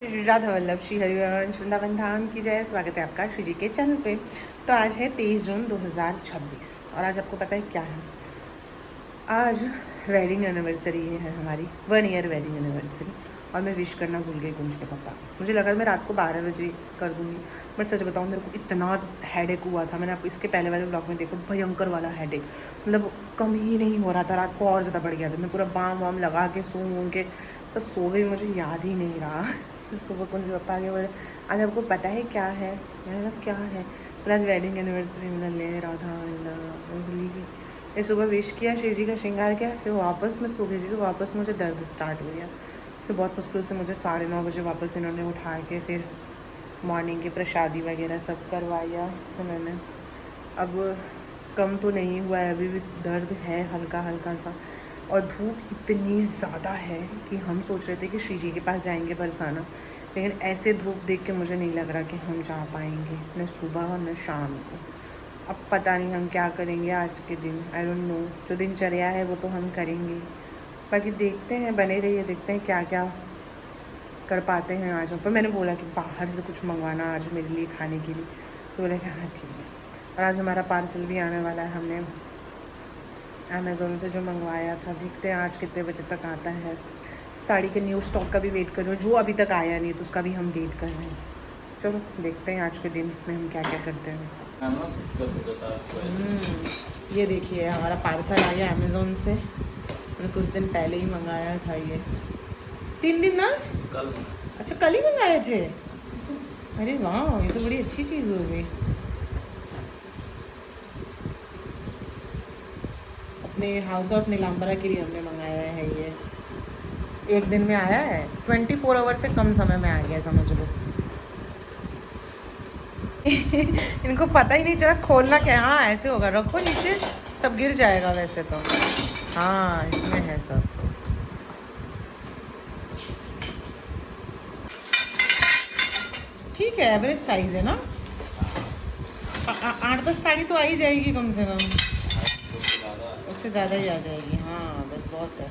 राधा वल्लभ श्री हरिवंश वृंदावन धाम की जय। स्वागत है आपका श्री जी के चैनल पे। तो आज है 23 जून 2026 और आज आपको पता है क्या है? आज वेडिंग एनिवर्सरी है हमारी, 1 ईयर वेडिंग एनिवर्सरी। और मैं विश करना भूल गई गुंज के पापा। मुझे लगा मैं रात को 12 बजे कर दूँगी, बट सच बताऊँ मेरे को इतना हेडेक हुआ था। मैंने आपको इसके पहले वाले ब्लॉग में देखो, भयंकर वाला हेडेक, मतलब कम ही नहीं हो रहा था। रात को और ज़्यादा बढ़ गया था। मैं पूरा बाम वाम लगा के सो के सब सो गई, मुझे याद ही नहीं रहा। सुबह कुंज पापा आगे बढ़े, आज आपको पता है क्या है? मैंने कहा क्या है? फिर आज वेडिंग एनिवर्सरी में ले राधा भूली गई। फिर सुबह विश किया, श्री जी का श्रृंगार किया, फिर वापस मैं सो गई थी। तो वापस मुझे दर्द स्टार्ट हो गया। फिर बहुत मुश्किल से मुझे 9:30 बजे वापस इन्होंने उठा के फिर मॉर्निंग की प्रसादी वगैरह सब करवाया उन्होंने। अब कम तो नहीं हुआ है, अभी भी दर्द है हल्का हल्का सा। और धूप इतनी ज़्यादा है कि हम सोच रहे थे कि श्री जी के पास जाएंगे बरसाना, लेकिन ऐसे धूप देख के मुझे नहीं लग रहा कि हम जा पाएंगे, न सुबह न शाम को। अब पता नहीं हम क्या करेंगे आज के दिन, आई डोंट नो। जो दिनचर्या है वो तो हम करेंगे, बाकी देखते हैं, बने रहिए, देखते हैं क्या क्या कर पाते हैं आज। पर मैंने बोला कि बाहर से कुछ मंगवाना आज मेरे लिए खाने के लिए, तो बोले कि हाँ ठीक है। और आज हमारा पार्सल भी आने वाला है, हमने अमेज़ोन से जो मंगवाया था। देखते हैं आज कितने बजे तक आता है। साड़ी के न्यू स्टॉक का भी वेट कर रही हूँ, जो अभी तक आया नहीं तो उसका भी हम वेट कर रहे हैं। चलो देखते हैं आज के दिन में हम क्या क्या करते हैं। ये देखिए हमारा पार्सल आ गया अमेज़ोन से। मैंने कुछ दिन पहले ही मंगाया था ये, 3 दिन ना कल। अच्छा कल ही मंगाए थे? अरे वाह, ये तो बड़ी अच्छी चीज़ हो गई। अपने हाउस ऑफ नीलांबरा के लिए हमने मंगाया है ये। एक दिन में आया है, 24 आवर से कम समय में आ गया, समझ लो। इनको पता ही नहीं चला खोलना क्या। हाँ ऐसे होगा, रखो नीचे, सब गिर जाएगा वैसे तो। हाँ इसमें है सब। ठीक है, एवरेज साइज है ना। 8-10 साड़ी तो आ ही जाएगी कम से कम, उससे ज़्यादा ही आ जाएगी। हाँ बस बहुत है।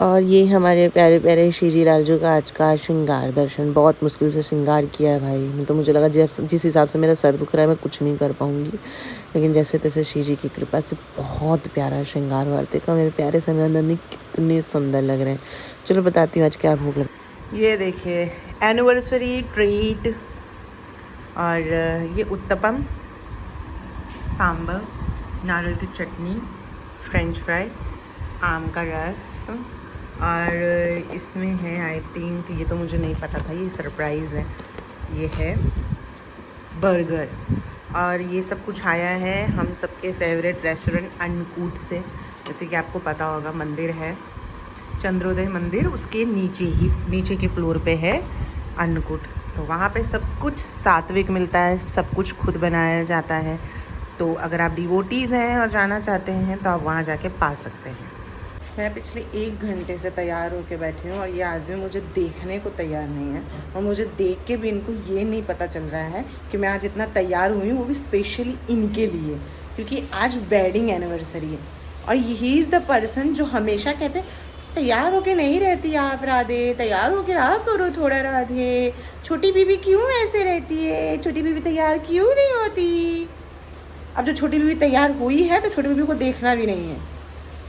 और ये हमारे प्यारे प्यारे श्री जी लालजू का आज का श्रृंगार दर्शन। बहुत मुश्किल से श्रृंगार किया है भाई। मैं तो, मुझे लगा जिस हिसाब से मेरा सर दुख रहा है मैं कुछ नहीं कर पाऊँगी, लेकिन जैसे तैसे श्री जी की कृपा से बहुत प्यारा श्रृंगार हुआ। देखो मेरे प्यारे सनंदनी कितने सुंदर लग रहे हैं। चलो बताती हूँ आज क्या भूख लग। ये देखिए एनिवर्सरी ट्रीट, और ये उत्तपम, सांभर, नारियल की चटनी, फ्रेंच फ्राई, आम का रस, और इसमें है आई थिंक, ये तो मुझे नहीं पता था, ये सरप्राइज़ है, ये है बर्गर। और ये सब कुछ आया है हम सबके फेवरेट रेस्टोरेंट अन्नकूट से। जैसे कि आपको पता होगा, मंदिर है चंद्रोदय मंदिर, उसके नीचे के फ्लोर पे है अन्नकूट। तो वहाँ पे सब कुछ सात्विक मिलता है, सब कुछ खुद बनाया जाता है। तो अगर आप डिवोटीज़ हैं और जाना चाहते हैं तो आप वहाँ जाके पा सकते हैं। मैं पिछले 1 घंटे से तैयार होके बैठी हूँ और ये आदमी मुझे देखने को तैयार नहीं है, और मुझे देख के भी इनको ये नहीं पता चल रहा है कि मैं आज इतना तैयार हुई हूँ, वो भी स्पेशली इनके लिए, क्योंकि आज वेडिंग एनिवर्सरी है। और ही इज़ द पर्सन जो हमेशा कहते हैं तैयार होके नहीं रहती आप राधे, तैयार होके आ करो थोड़ा राधे, छोटी बीबी क्यों ऐसे रहती है, छोटी बीबी तैयार क्यों नहीं होती। अब जो छोटी बीबी तैयार हुई है तो छोटी बीबी को देखना भी नहीं है।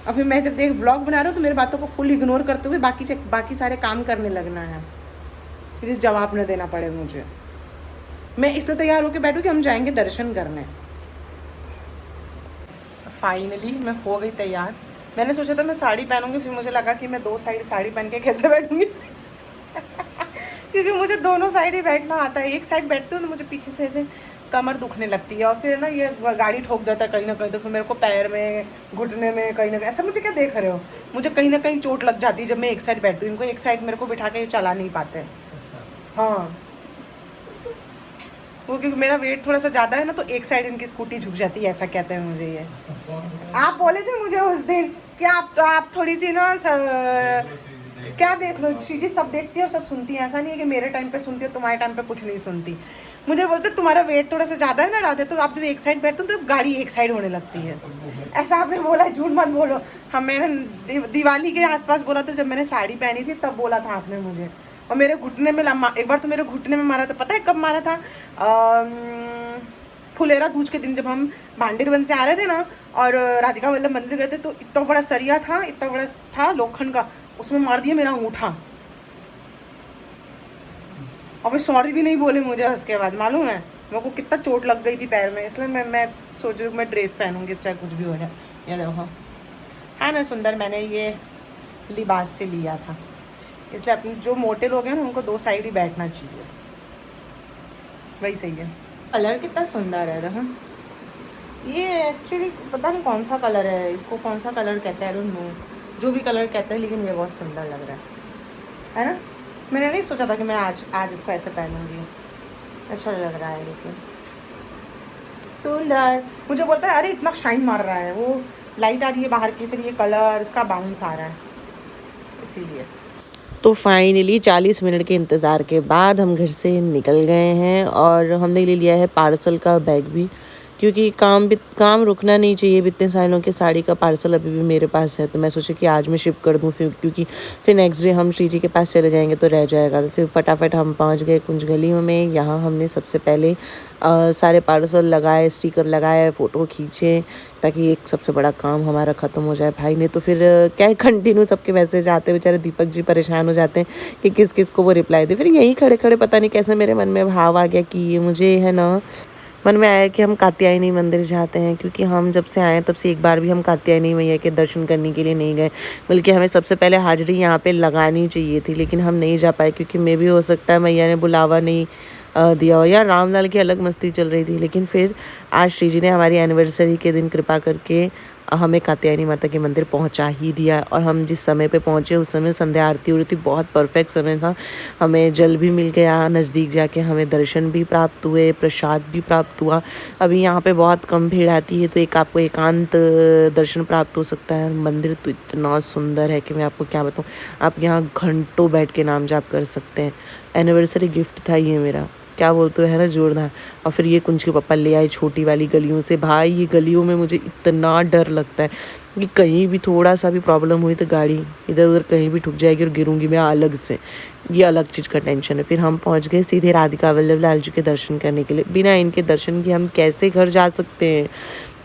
और फिर मैं जब देख ब्लॉग बना रहा हूँ तो मेरी बातों को फुल इग्नोर करते हुए बाकी सारे काम करने लगना है, किसी जवाब न देना पड़े मुझे। मैं इसलिए तैयार होकर बैठूँ कि हम जाएंगे दर्शन करने। फाइनली मैं हो गई तैयार। मैंने सोचा था मैं साड़ी पहनूंगी, फिर मुझे लगा कि मैं 2 साइड साड़ी पहन के कैसे बैठूंगी क्योंकि मुझे दोनों साइड ही बैठना आता है। एक साइड बैठती हूँ तो मुझे पीछे से ऐसे कमर दुखने लगती है, और फिर ना ये गाड़ी ठोक देता है कहीं ना कहीं, तो फिर मेरे को पैर में, घुटने में, कहीं ना कहीं ऐसा। मुझे क्या देख रहे हो, मुझे कहीं ना कहीं चोट लग जाती है जब मैं एक साइड बैठती हूँ। इनको एक साइड मेरे को बिठा के चला नहीं पाते। हाँ वो क्योंकि मेरा वेट थोड़ा सा ज़्यादा है ना, तो एक साइड इनकी स्कूटी झुक जाती है, ऐसा कहते हैं मुझे ये। आप बोले थे मुझे उस दिन कि आप थोड़ी सी ना क्या देख लो, चीज़ें सब देखती है और सब सुनती है। ऐसा नहीं है कि मेरे टाइम पे सुनती है, तुम्हारे टाइम पे कुछ नहीं सुनती। मुझे बोलते तुम्हारा वेट थोड़ा सा ज़्यादा है ना राधे, तो आप जब एक साइड बैठते हो तो गाड़ी एक साइड होने लगती है। ऐसा आपने बोला, झूठ मत बोलो। हम मैंने दिवाली के आसपास बोला था, जब मैंने साड़ी पहनी थी तब बोला था आपने मुझे। और मेरे घुटने में एक बार तो मेरे घुटने में मारा था, पता है कब मारा था? फुलेरा दूज के दिन, जब हम भांडेरवन से आ रहे थे ना और राधिका वल्लभ मंदिर गए थे, तो इतना बड़ा सरिया था, इतना बड़ा था लोखंड का, उसमें मार दिया मेरा अंगूठा। और वे सॉरी भी नहीं बोले मुझे उसके बाद, मालूम है मेरे को कितना चोट लग गई थी पैर में। इसलिए मैं सोच रही हूँ मैं ड्रेस पहनूंगी चाहे कुछ भी हो जाए। ये देखो है ना सुंदर, मैंने ये लिबास से लिया था। इसलिए अपने जो मोटे लोग हैं ना उनको दो साइड ही बैठना चाहिए, वही सही है। कलर कितना सुंदर है देखो। ये एक्चुअली पता नहीं कौन सा कलर है, इसको कौन सा कलर कहते हैं, आई डोंट नो, जो भी कलर कहते हैं, लेकिन ये बहुत सुंदर लग रहा है ना। मैंने नहीं सोचा था कि मैं आज इसको ऐसे पहनूंगी, अच्छा लग रहा है लेकिन सुंदर। मुझे बोलता है अरे इतना शाइन मार रहा है, वो लाइट आ रही है बाहर की, फिर ये कलर उसका बाउंस आ रहा है, इसीलिए। तो फाइनली 40 मिनट के इंतज़ार के बाद हम घर से निकल गए हैं और हमने ले लिया है पार्सल का बैग भी, क्योंकि काम रुकना नहीं चाहिए। इतने सालों की साड़ी का पार्सल अभी भी मेरे पास है, तो मैं सोची कि आज मैं शिप कर दूं, फिर क्योंकि फिर नेक्स्ट डे हम श्री जी के पास चले जाएंगे तो रह जाएगा। तो फिर फटाफट हम पहुंच गए कुंज गली में। यहाँ हमने सबसे पहले सारे पार्सल लगाए, स्टिकर लगाए, फ़ोटो खींचे, ताकि एक सबसे बड़ा काम हमारा ख़त्म हो जाए भाई। नहीं तो फिर क्या है, कंटिन्यू सबके मैसेज आते हैं, बेचारे दीपक जी परेशान हो जाते हैं कि किस किस को वो रिप्लाई दे। फिर यहीं खड़े खड़े पता नहीं कैसे मेरे मन में भाव आ गया कि ये मुझे है ना, मन में आया कि हम कात्यायनी मंदिर जाते हैं, क्योंकि हम जब से आए तब से एक बार भी हम कात्यायनी मैया के दर्शन करने के लिए नहीं गए। बल्कि हमें सबसे पहले हाजिरी यहाँ पे लगानी चाहिए थी, लेकिन हम नहीं जा पाए, क्योंकि मे भी हो सकता है मैया ने बुलावा नहीं दिया हो, या रामलाल की अलग मस्ती चल रही थी। लेकिन फिर आज श्री जी ने हमारी एनिवर्सरी के दिन कृपा करके हमें कात्यायनी माता के मंदिर पहुंचा ही दिया। और हम जिस समय पे पहुंचे उस समय संध्या आरती हो रही थी, बहुत परफेक्ट समय था। हमें जल भी मिल गया, नज़दीक जाके हमें दर्शन भी प्राप्त हुए, प्रसाद भी प्राप्त हुआ। अभी यहाँ पे बहुत कम भीड़ आती है, तो एक आपको एकांत दर्शन प्राप्त हो सकता है। मंदिर तो इतना सुंदर है कि मैं आपको क्या बताऊँ, आप यहाँ घंटों बैठ के नाम जाप कर सकते हैं। एनिवर्सरी गिफ्ट था ये मेरा, क्या बोलते है ना, जोरदार। और फिर ये कुंज के पापा ले आए छोटी वाली गलियों से। भाई ये गलियों में मुझे इतना डर लगता है कि कहीं भी थोड़ा सा भी प्रॉब्लम हुई तो गाड़ी इधर उधर कहीं भी ठुक जाएगी और गिरूंगी मैं अलग से, ये अलग चीज़ का टेंशन है। फिर हम पहुंच गए सीधे राधिका वल्लभ लाल जी के दर्शन करने के लिए। बिना इनके दर्शन के हम कैसे घर जा सकते हैं?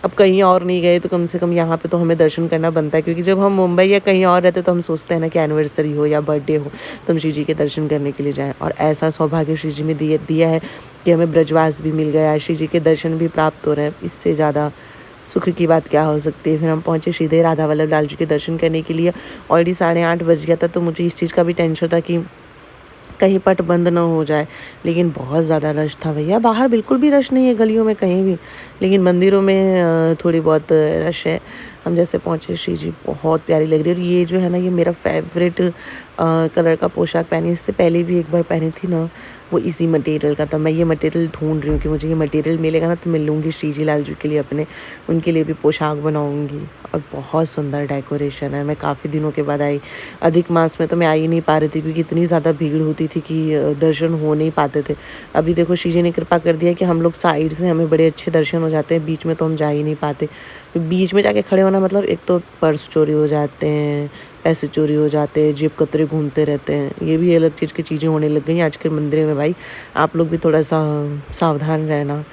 अब कहीं और नहीं गए तो कम से कम यहाँ पे तो हमें दर्शन करना बनता है, क्योंकि जब हम मुंबई या कहीं और रहते तो हम सोचते हैं ना कि एनिवर्सरी हो या बर्थडे हो तो हम श्री जी के दर्शन करने के लिए जाएं। और ऐसा सौभाग्य श्री जी में दिया है कि हमें ब्रजवास भी मिल गया है, श्री जी के दर्शन भी प्राप्त हो रहे हैं। इससे ज़्यादा सुख की बात क्या हो सकती है। फिर हम पहुँचे सीधे राधा वल्लभ लाल जी के दर्शन करने के लिए। ऑलरेडी 8:30 बज गया था, तो मुझे इस चीज़ का भी टेंशन था कि कहीं पट बंद ना हो जाए। लेकिन बहुत ज़्यादा रश था भैया, बाहर बिल्कुल भी रश नहीं है गलियों में कहीं भी, लेकिन मंदिरों में थोड़ी बहुत रश है। हम जैसे पहुँचे, श्री जी बहुत प्यारी लग रही है। और ये जो है ना, ये मेरा फेवरेट कलर का पोशाक पहनी, इससे पहले भी एक बार पहनी थी ना, वो इसी मटेरियल का था। मैं ये मटेरियल ढूंढ रही हूँ कि मुझे ये मटेरियल मिलेगा ना तो मैं लूँगी श्री जी लाल जी के लिए, अपने उनके लिए भी पोशाक बनाऊँगी। और बहुत सुंदर डेकोरेशन है। मैं काफ़ी दिनों के बाद आई, अधिक मास में तो मैं आ ही नहीं पा रही थी, क्योंकि इतनी ज़्यादा भीड़ होती थी कि दर्शन हो नहीं पाते थे। अभी देखो श्री जी ने कृपा कर दिया कि हम लोग साइड से हमें बड़े अच्छे दर्शन हो जाते हैं, बीच में तो हम जा ही नहीं पाते। बीच में जाके खड़े होना मतलब, एक तो पर्स चोरी हो जाते हैं, पैसे चोरी हो जाते हैं, जेब कतरे घूमते रहते हैं, ये भी अलग चीज़ की चीज़ें होने लग गई हैं आज के मंदिर में। भाई आप लोग भी थोड़ा सा सावधान रहना।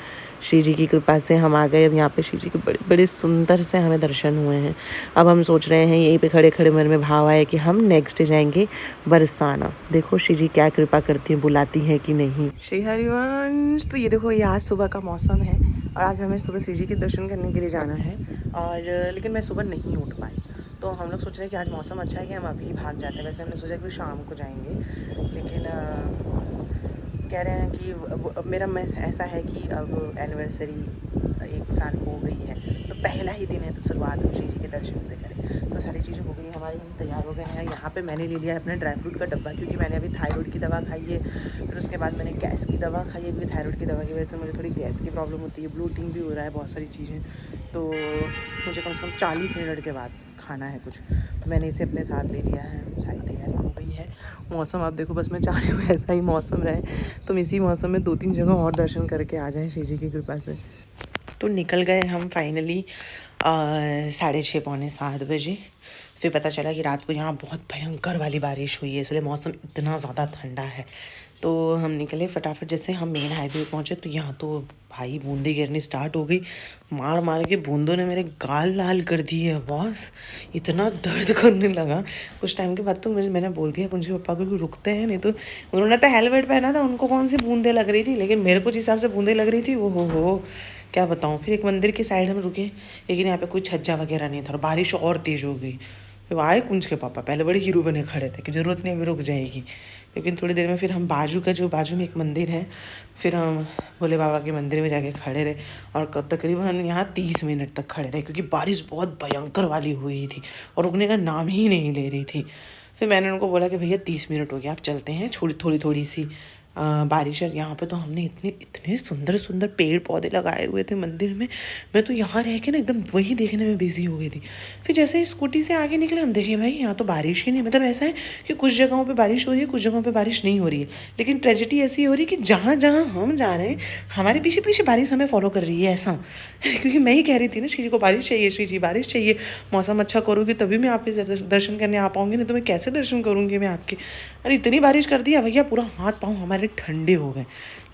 श्री जी की कृपा से हम आ गए। अब यहाँ पे श्री जी के बड़े बड़े सुंदर से हमें दर्शन हुए हैं। अब हम सोच रहे हैं, यहीं पे खड़े खड़े मन में भाव आया कि हम नेक्स्ट डे जाएंगे बरसाना। देखो श्री जी क्या कृपा करती हैं, बुलाती हैं कि नहीं। श्री हरिवंश। तो ये देखो, ये आज सुबह का मौसम है और आज हमें सुबह श्री जी के दर्शन करने के लिए जाना है। और लेकिन मैं सुबह नहीं उठ पाई, तो हम लोग सोच रहे हैं कि आज मौसम अच्छा है कि हम अभी भाग जाते हैं। वैसे हमने सोचा कि शाम को जाएंगे, लेकिन कह रहे हैं कि मेरा ऐसा है कि अब एनिवर्सरी 1 साल हो गई है, तो पहला ही दिन है, तो शुरुआत हम श्री जी के दर्शन से करें। तो सारी चीज़ें हो गई हमारी, हम तैयार हो गए हैं। यहाँ पे मैंने ले लिया है अपना ड्राई फ्रूट का डब्बा, क्योंकि मैंने अभी थायराइड की दवा खाई है, फिर उसके बाद मैंने गैस की दवा खाई है, क्योंकि थायराइड की दवा की वजह से मुझे थोड़ी गैस की प्रॉब्लम होती है, ब्लोटिंग भी हो रहा है, बहुत सारी चीज़ें। तो मुझे कम से कम 40 मिनट के बाद खाना है कुछ, तो मैंने इसे अपने साथ ले लिया है। सारी तैयारी हो गई है। मौसम आप देखो, बस मैं चाह रही हूँ ऐसा ही मौसम रहे, तुम इसी मौसम में 2-3 जगह और दर्शन करके आ जाएं श्री जी की कृपा से। तो निकल गए हम फाइनली 6:30 पौने 7 बजे। फिर पता चला कि रात को यहाँ बहुत भयंकर वाली बारिश हुई है, इसलिए मौसम इतना ज़्यादा ठंडा है। तो हम निकले फटाफट, जैसे हम मेन हाईवे पहुँचे तो यहाँ तो भाई बूंदे गिरनी स्टार्ट हो गई। मार मार के बूंदों ने मेरे गाल लाल कर दिए बॉस, इतना दर्द करने लगा। कुछ टाइम के बाद तो मैंने बोल दिया कुंजी पापा को कि रुकते हैं, नहीं तो उन्होंने तो हेलमेट पहना था, उनको कौन सी बूंदे लग रही थी, लेकिन मेरे को जिस हिसाब से बूंदे लग रही थी वो हो क्या बताऊँ। फिर एक मंदिर की साइड हम रुके, लेकिन यहाँ पे कोई छज्जा वगैरह नहीं था और बारिश और तेज़ हो गई। फिर आए कुंज के पापा, पहले बड़े हीरो बने खड़े थे कि ज़रूरत नहीं अभी रुक जाएगी, लेकिन थोड़ी देर में फिर हम बाजू में एक मंदिर है, फिर हम भोले बाबा के मंदिर में जाके खड़े रहे और तकरीबन यहाँ 30 मिनट तक खड़े रहे, क्योंकि बारिश बहुत भयंकर वाली हुई थी और रुकने का नाम ही नहीं ले रही थी। फिर मैंने उनको बोला कि भैया 30 मिनट हो गया, आप चलते हैं, थोड़ी सी बारिश है। यहाँ पे तो हमने इतने सुंदर पेड़ पौधे लगाए हुए थे मंदिर में, मैं तो यहाँ रह के ना एकदम वही देखने में बिजी हो गई थी। फिर जैसे स्कूटी से आगे निकले हम, देखिए भाई यहाँ तो बारिश ही नहीं, मतलब ऐसा है कि कुछ जगहों पे बारिश हो रही है, कुछ जगहों पे बारिश नहीं हो रही है, लेकिन ट्रेजेडी ऐसी हो रही है कि जहाँ जहाँ हम जा रहे हैं हमारे पीछे पीछे बारिश हमें फॉलो कर रही है ऐसा। क्योंकि मैं ही कह रही थी ना श्री जी को बारिश चाहिए, श्री जी बारिश चाहिए, मौसम अच्छा करोगे तभी मैं आपके दर्शन करने आ पाऊँगी, नहीं तो मैं कैसे दर्शन करूँगी मैं आपके। अरे इतनी बारिश कर दिया भैया, पूरा हाथ पाँव हमारे ठंडे हो गए,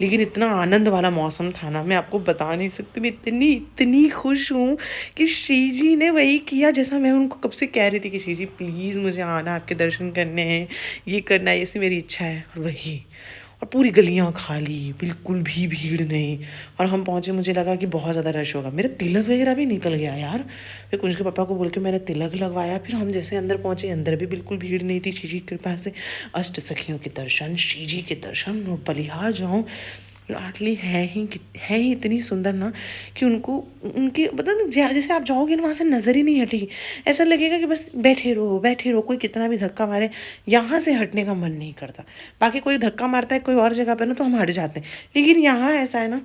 लेकिन इतना आनंद वाला मौसम था ना, मैं आपको बता नहीं सकती। मैं इतनी खुश हूँ कि श्री जी ने वही किया जैसा मैं उनको कब से कह रही थी कि श्री जी प्लीज़ मुझे आना, आपके दर्शन करने हैं, ये करना है, ऐसी मेरी इच्छा है। और वही, और पूरी गलियाँ खाली, बिल्कुल भी भीड़ नहीं। और हम पहुँचे, मुझे लगा कि बहुत ज़्यादा रश होगा, मेरा तिलक वगैरह भी निकल गया यार। फिर कुंज के पापा को बोल के मैंने तिलक लगवाया। फिर हम जैसे अंदर पहुँचे, अंदर भी बिल्कुल भीड़ नहीं थी। श्री जी की कृपा से अष्ट सखियों के दर्शन, श्री जी के दर्शन, और बलिहार जाऊँ लाडली है ही इतनी सुंदर ना कि उनकी पता नहीं, जैसे आप जाओगे ना वहाँ से नज़र ही नहीं हटेगी, ऐसा लगेगा कि बस बैठे रहो, कोई कितना भी धक्का मारे यहाँ से हटने का मन नहीं करता। बाकी कोई धक्का मारता है कोई और जगह पर ना तो हम हट जाते हैं, लेकिन यहाँ ऐसा है ना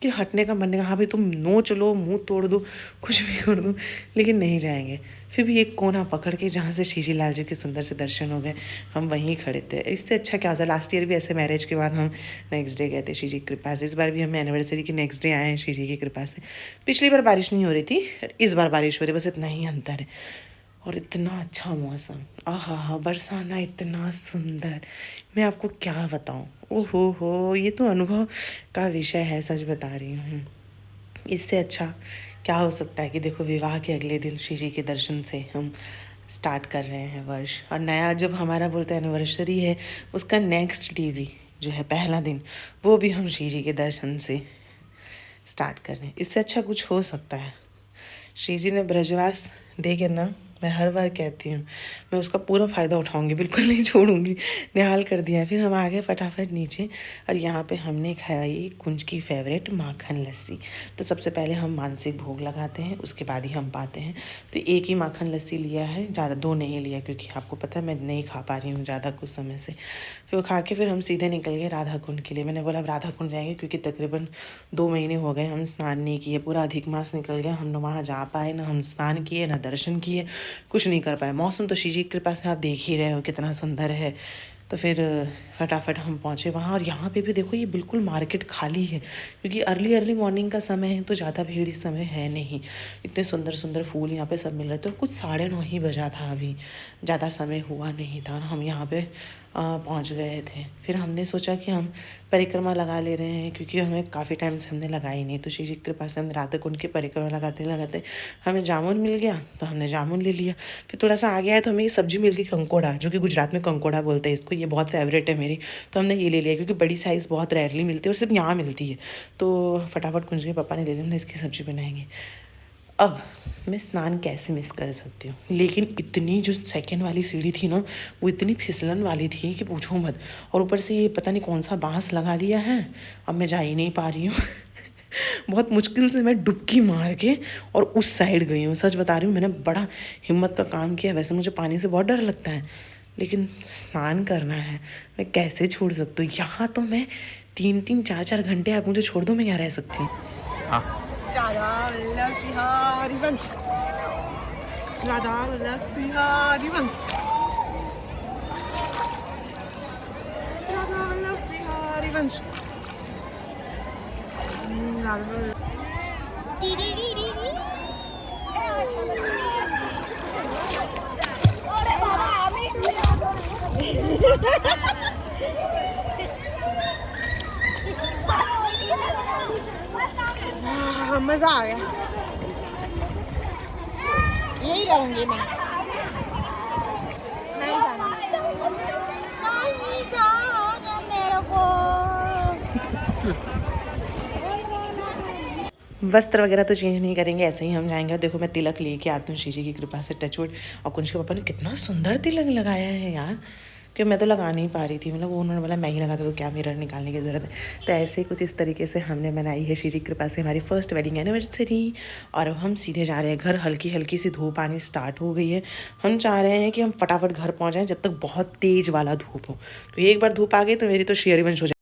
कि हटने का मन नहीं। हाँ भाई तुम नोच लो, मुंह तोड़ दो, कुछ भी कर दो, लेकिन नहीं जाएंगे। फिर भी एक कोना पकड़ के जहाँ से श्री जी लाल जी के सुंदर से दर्शन हो गए, हम वहीं खड़े थे। इससे अच्छा क्या होता है, लास्ट ईयर भी ऐसे मैरिज के बाद हम नेक्स्ट डे गए थे श्री जी की कृपा से। इस बार भी हम एनिवर्सरी की नेक्स्ट डे आए हैं श्री जी की कृपा से। पिछली बार बारिश नहीं हो रही थी, इस बार बारिश हो रही, बस इतना ही अंतर है। और इतना अच्छा मौसम, आहा बरसाना इतना सुंदर, मैं आपको क्या बताऊँ। ओहो हो, ये तो अनुभव का विषय है, सच बता रही हूँ। इससे अच्छा क्या हो सकता है कि देखो, विवाह के अगले दिन श्री जी के दर्शन से हम स्टार्ट कर रहे हैं वर्ष, और नया जब हमारा बोलते हैं एनिवर्सरी है, उसका नेक्स्ट डे जो है पहला दिन, वो भी हम श्री जी के दर्शन से स्टार्ट कर रहे हैं। इससे अच्छा कुछ हो सकता है। श्री जी ने ब्रजवास दे के ना, मैं हर बार कहती हूँ, मैं उसका पूरा फ़ायदा उठाऊंगी, बिल्कुल नहीं छोड़ूंगी। निहाल कर दिया। फिर हम आ गए फटाफट नीचे, और यहाँ पे हमने खाई कुंज की फेवरेट माखन लस्सी। तो सबसे पहले हम मानसिक भोग लगाते हैं, उसके बाद ही हम पाते हैं। तो एक ही माखन लस्सी लिया है, ज़्यादा 2 नहीं लिया, क्योंकि आपको पता है मैं नहीं खा पा रही हूँ ज़्यादा कुछ समय से। फिर वो खा के फिर हम सीधे निकल गए राधा कुंड के लिए। मैंने बोला अब राधा कुंड जाएंगे, क्योंकि तकरीबन 2 महीने हो गए हम स्नान नहीं किए, पूरा अधिक मास निकल गया, हम वहाँ जा पाए ना, हम स्नान किए ना दर्शन किए, कुछ नहीं कर पाए। मौसम तो श्री जी की कृपा से आप देख ही रहे हो कितना सुंदर है। तो फिर फटाफट हम पहुँचे वहाँ, और यहाँ पे भी देखो ये बिल्कुल मार्केट खाली है, क्योंकि अर्ली मॉर्निंग का समय है, तो ज़्यादा भीड़ इस समय है नहीं। इतने सुंदर फूल यहाँ पे सब मिल रहे थे। कुछ 9:30 ही बजा था, अभी ज़्यादा समय हुआ नहीं था, हम यहाँ पे पहुँच गए थे। फिर हमने सोचा कि हम परिक्रमा लगा ले रहे हैं, क्योंकि हमें काफ़ी टाइम से हमने लगाई नहीं। तो श्री जी के पास हमने राधा कुंड की परिक्रमा लगाते हमें जामुन मिल गया, तो हमने जामुन ले लिया। फिर थोड़ा सा आगे आया तो हमें ये सब्जी मिल गई कंकोड़ा, जो कि गुजरात में कंकोड़ा बोलते हैं इसको, ये बहुत फेवरेट है मेरी। तो हमने ये ले लिया, क्योंकि बड़ी साइज़ बहुत रेयरली मिलती है और सिर्फ यहाँ मिलती है। तो फटाफट कुंज के पापा ने ले लिया, हमने इसकी सब्जी बनाएंगे। अब मैं स्नान कैसे मिस कर सकती हूँ, लेकिन इतनी जो सेकंड वाली सीढ़ी थी ना, वो इतनी फिसलन वाली थी कि पूछो मत। और ऊपर से ये पता नहीं कौन सा बांस लगा दिया है, अब मैं जा ही नहीं पा रही हूँ। बहुत मुश्किल से मैं डुबकी मार के और उस साइड गई हूँ। सच बता रही हूँ, मैंने बड़ा हिम्मत का काम किया। वैसे मुझे पानी से बहुत डर लगता है, लेकिन स्नान करना है, मैं कैसे छोड़ सकती हूँ। यहाँ तो मैं 3-3, 4-4 घंटे आप मुझे छोड़ दो, मैं यहाँ रह सकती हूँ। राधा वल्लभ श्री हरिवंश, राधा वल्लभ श्री हरिवंश, राधा वल्लभ श्री हरिवंश, राधा वल्लभ। मज़ा आ गया, यही करूँगी मैं, नहीं जाना, नहीं जाना मेरे को। वस्त्र वगैरह तो चेंज नहीं करेंगे, ऐसे ही हम जाएंगे। और देखो मैं तिलक लेके आती हूँ श्रीजी की कृपा से, टचवुड। और कुंज के पापा ने कितना सुंदर तिलक लगाया है यार, कि मैं तो लगा नहीं पा रही थी, मतलब वो उन्होंने बोला मैं ही लगाता तो क्या मिरर निकालने की ज़रूरत है। तो ऐसे कुछ इस तरीके से हमने मनाई है श्रीजी की कृपा से हमारी फर्स्ट वेडिंग एनिवर्सरी। और अब हम सीधे जा रहे हैं घर। हल्की हल्की सी धूप आनी स्टार्ट हो गई है। हम चाह रहे हैं कि हम फटाफट घर पहुँच जाएँ जब तक बहुत तेज़ वाला धूप हो, तो एक बार धूप आ गई तो मेरी तो शेर वंश हो जाए।